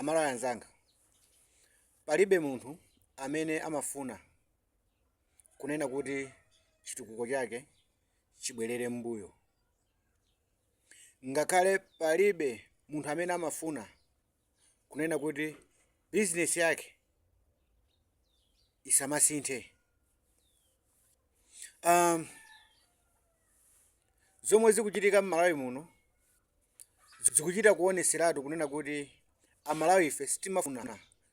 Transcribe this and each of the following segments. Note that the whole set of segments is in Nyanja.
Amalawi anzanga, palibe munthu amene amafuna kunena kuti chitukuko chake chibwerere m'mbuyo. Ngakhale palibe munthu amene amafuna kunena kuti bizinesi yake isamasinthe. Zomwe zikuchitika m'Malawi muno zikuchita kuoneseratu kunena kuti Amalawi ife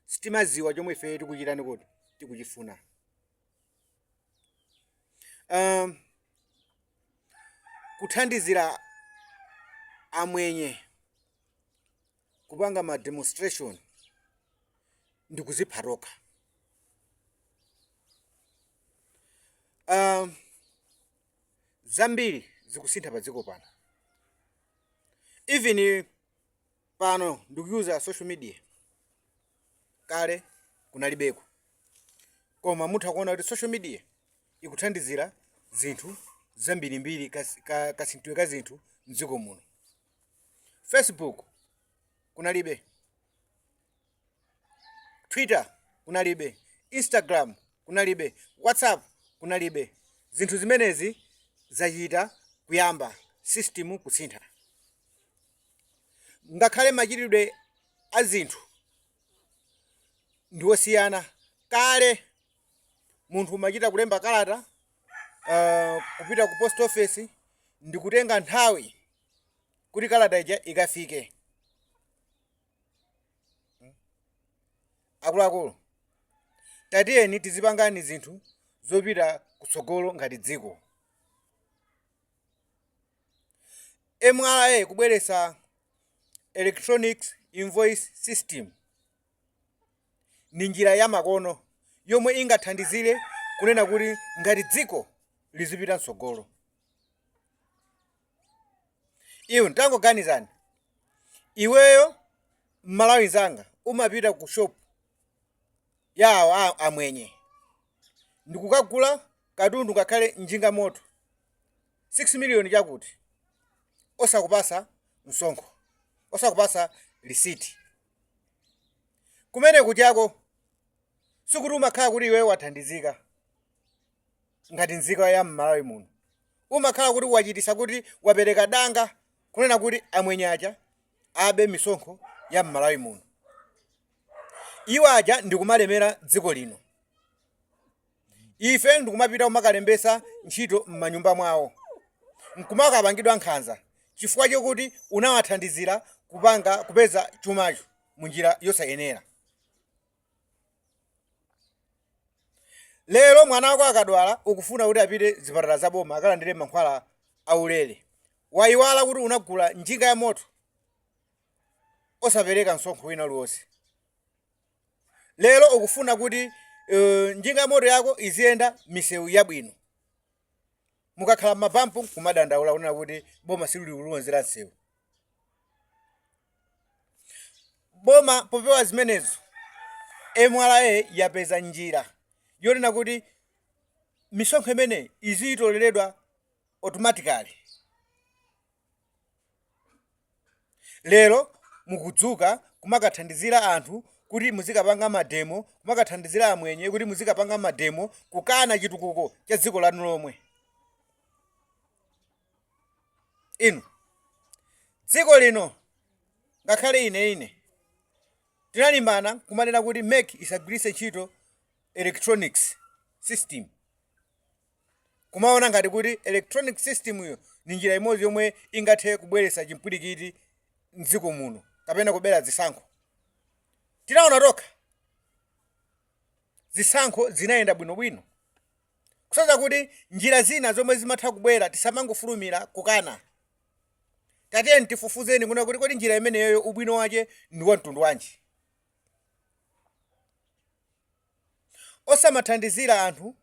sitimaziwa chomwe ife tikuchitani kuti tikuchifuna. Kuthandizira amwenye kupanga ma demonstration ndikuzipha tokha. Zambiri zikusintha pa dziko pano. Even pano ndikuuza social media kale kunalibeko, koma mutha kuona kuti social media ikuthandizira zinthu zambirimbiri kasinthiwe ka zinthu mdziko muno. Facebook kunalibe, Twitter kunalibe, Instagram kunalibe, WhatsApp kunalibe. Zinthu zimenezi zachita kuyamba system kusintha. Ngakhale machitidwe a zinthu ndiwosiyana. Kale munthu umachita kulemba kalata kupita ku post office ndikutenga nthawi kuti kalata ija ikafike. Akuluakulu, tatiyeni tizipangani zinthu zopita kutsogolo ngati dziko. MRA kubweresa electronic invoice system ni njira ya makono yomwe ingathandizire kunena kuti ngati dziko lizipita mtsogolo. Iwe ntangoganizani, iweyo Malawi zanga umapita ku shop yawo amwenye ndikukagula katundu ngakhale njinga moto 6 million chakuti, osakupasa msonkho, osakupasa receipt. Kumene kuchako sikuti umakhala kuti iwe wathandizika ngati nzika ya Malawi muno. Umakhala kuti wachitisa kuti wapereka danga kunena kuti amwenye aja abe misonkho ya Malawi muno. Iwo aja ndikumalemera dziko lino. Ife ndikumapita kumakalembesa ntchito m'manyumba mwawo, nkumakapangidwa nkhanza chifukwa chokuti unawathandizira kupeza chumacho munjira yosayenera. Lero mwana wako akadwala ukufuna kuti apite zipatala zaboma akalandire mankhwala aulere, wayiwala kuti unagula njinga ya moto osapereka msonkho wina uliwonse. Lero ukufuna kuti njinga ya moto yako iziyenda misewu yabwino, mukakhala mapampu kumadandaula kunena kuti boma silikuwonzera nsewu. Boma popewa zimenezo, MRA yapeza njira yonena kuti misonkho imene izitoleredwa automatically. Lero mukudzuka kumakathandizira anthu kuti muzikapanga mademo, kumakathandizira amwenye kuti muzikapanga mademo kukana chitukuko cha dziko lanu lomwe. Inu dziko lino ngakhale ine tinalimbana kumanena kuti MEC isagwiritse ntchito electronics system. Kumaona ngati kuti electronic system iyo ni njira imodzi yomwe ingathe kubweretsa chimpwirikiti mdziko muno kapena kubera zisankho. Tinaona tokha zisankho zinayenda bwinobwino, kusoza kuti njira zina zomwe zimatha kubwera tisamangofulumira kukana. Tatiyeni tifufuzeni kuna kuti kodi njira imeneyo ubwino wake ndi wa mtundu wanji. Osamathandizira anthu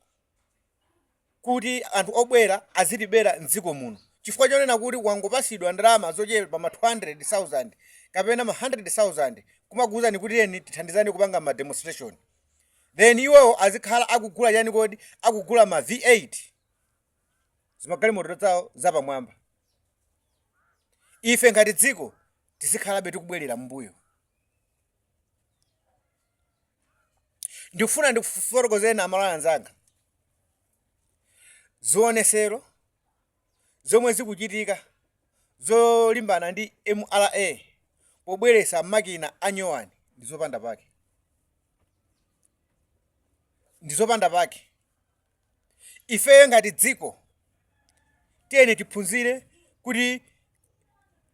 kuti anthu obwera azitibera mdziko muno chifukwa chonena kuti wangopasidwa ndalama zochepa pa 200,000 kapena 100,000 kumakuwuzani kuti yeni tithandizani kupanga ma demonstration. Then iwo azikhala akugula yani kodi akugula ma V8 zimagalimoto zawo zapamwamba. Ife ngati dziko tizikhalabe tikubwerera mbuyo. ndikufuna ndikufotokozeni amalawi anzanga zionesero zomwe zikuchitika zolimbana ndi MRA pobweresa makina a nyowani ndizopanda pake. Ifeyo ngati dziko tiyeni tiphunzire kuti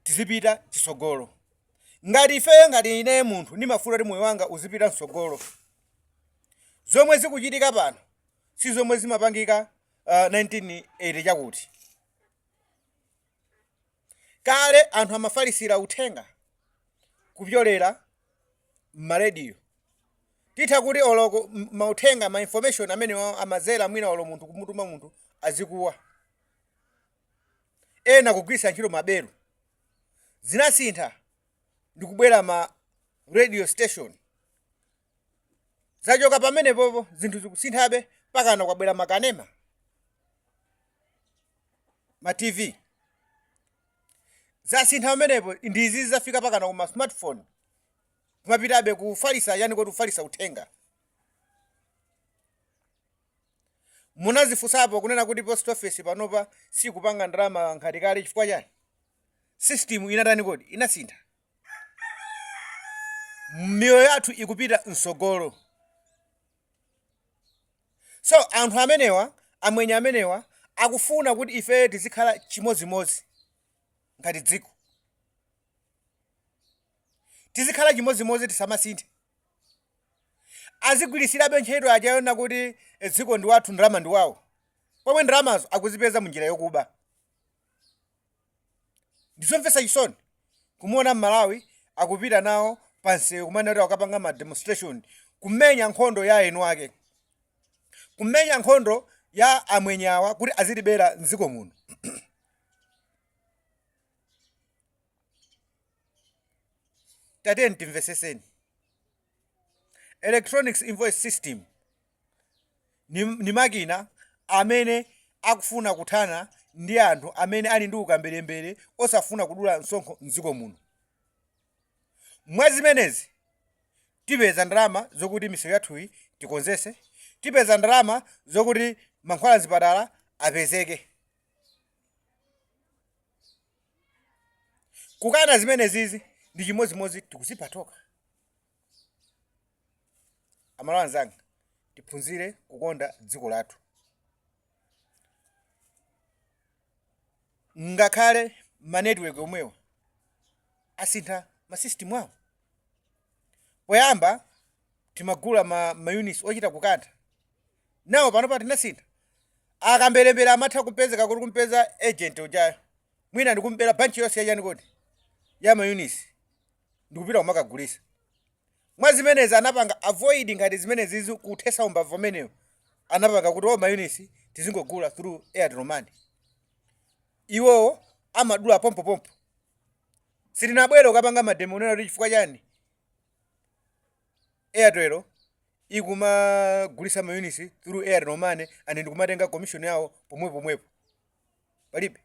tizipita chitsogolo. Ngati ifeyo ngati ine munthu ndimafuna kuti moyo wanga uzipita mtsogolo, zomwe zikuchitika pano si zomwe zimapangika 1980 chakuti. Kale anthu amafalisira uthenga kupyolera m'marediyo. Titha kuti oloko mauthenga ma information amene amazera mwina olo munthu kumutuma munthu azikuwa. Ena kugwisa ntchito maberu. Zinasintha ndikubwera ma radio station. Zachoka pamene popo zinthu zikusinthabe pakana kwabwera makanema, ma TV. Zasintha pamenepo ndizi zafika pakana kuma smartphone. Kumapitabe kufalisa yani kuti kufalisa uthenga. Munazifusapo kunena kuti post office panopa sikupanga ndalama ngati kale chifukwa chani? System inatani kodi? Inasintha. Miyoyo yathu ikupita msogolo. So anthu amenewa, amwenye amenewa akufuna kuti ife tizikhala chimozimozi ngati dziko. Tizikhala chimozimozi tisamasinthe. Azigwirisirabe ntchito achaona kuti dziko ndi wathu ndalama ndi wawo. Pomwe ndalamazo akuzipeza munjira yokuba. Ndizomvetsa chisoni kumuona Malawi akupita nawo pansewu kumene akapanga ma demonstration kumenya nkhondo ya enu ake. Kumenya nkhondo ya amwenyawa kuti azilibera mdziko muno. Tateni timveseseni. Electronics invoice system ni makina amene akufuna kuthana ndi anthu amene ali ndi ukambelembere osafuna kudula msonkho mdziko muno. Mwezi zimenezi tipeza ndalama zokuti misewu yathuyi tikonzese, tipeza ndalama zokuti mankhwala mzipatala apezeke. Kukana zimenezizi ndi chimozimozi tikuzipatoka. Amalawi anzanga tiphunzire kukonda dziko lathu. Ngakhale ma network omwewa asintha ma system awo. Poyamba timagula ma units ochita kukantha. Nawo panopa tinasintha. Akambelembera amatha kupezeka kuti kumpeza agent ujayo. Mwina ndikumbera bunch yonse yachani kodi ya ma units ndikupita kumakagulisa. Mwa zimenezi anapanga avoid ngati zimenezi zizi kuthesa umbava umenewo. Anapanga kuti ma units tizingogula through Airtel Money. Iwo amadula pompo. Sitinabwera ukapanga mademo unena kuti chifukwa chani Airtel ikumagulisa ma units through Airtel Money ane ndikumatenga commission yawo pomwepo. Palibe.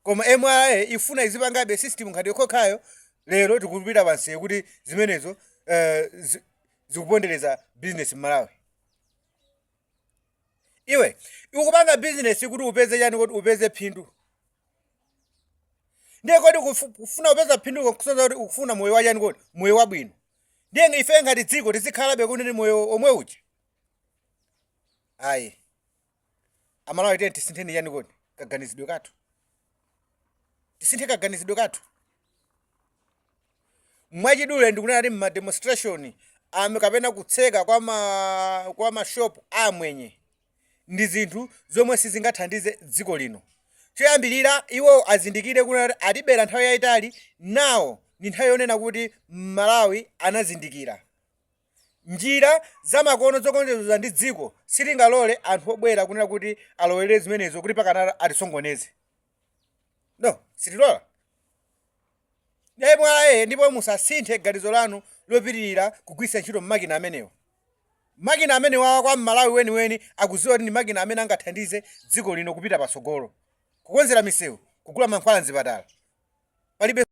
Koma MRA ifuna izipangabe system ngati yokhokhayo lero tikupita pansewu kuti zimenezo zikupondereza business m'Malawi. Iwe ukupanga business kuti upeze chani kuti upeze phindu. Ndiye kodi kufuna upeza phindu kusoza kuti ukufuna moyo wachani kodi moyo wabwino. Ndiye ife ngati dziko tizikhalabe kuti ndi moyo omwe uja. Ayi. Amalawi tiyeni tisintheni chani kodi kaganizidwe kathu. Tisinthe kaganizidwe kathu. Mwachidule ndikunena kuti ma demonstration kapena kutseka kwa ma shop amwenye ndi zinthu zomwe sizingathandize dziko lino. Choyambirira iwo azindikire kuti atibera nthawi yayitali nawo ndi nthawi yonena kuti Malawi anazindikira. Njira zamakono zokonzeza ndi dziko sitingalole anthu obwera kunena kuti alowere zimenezo kuti pakana atisongoneze. No, sitilola. MRA ndipo musasinthe ganizo lanu lopitirira kugwisa ntchito makina amenewa. Makina amenewa kwa Malawi weniweni akuziwa kuti ndi makina amene angathandize dziko lino kupita patsogolo. Kukonzera misewu, kugula mankhwala mzipatala. Palibe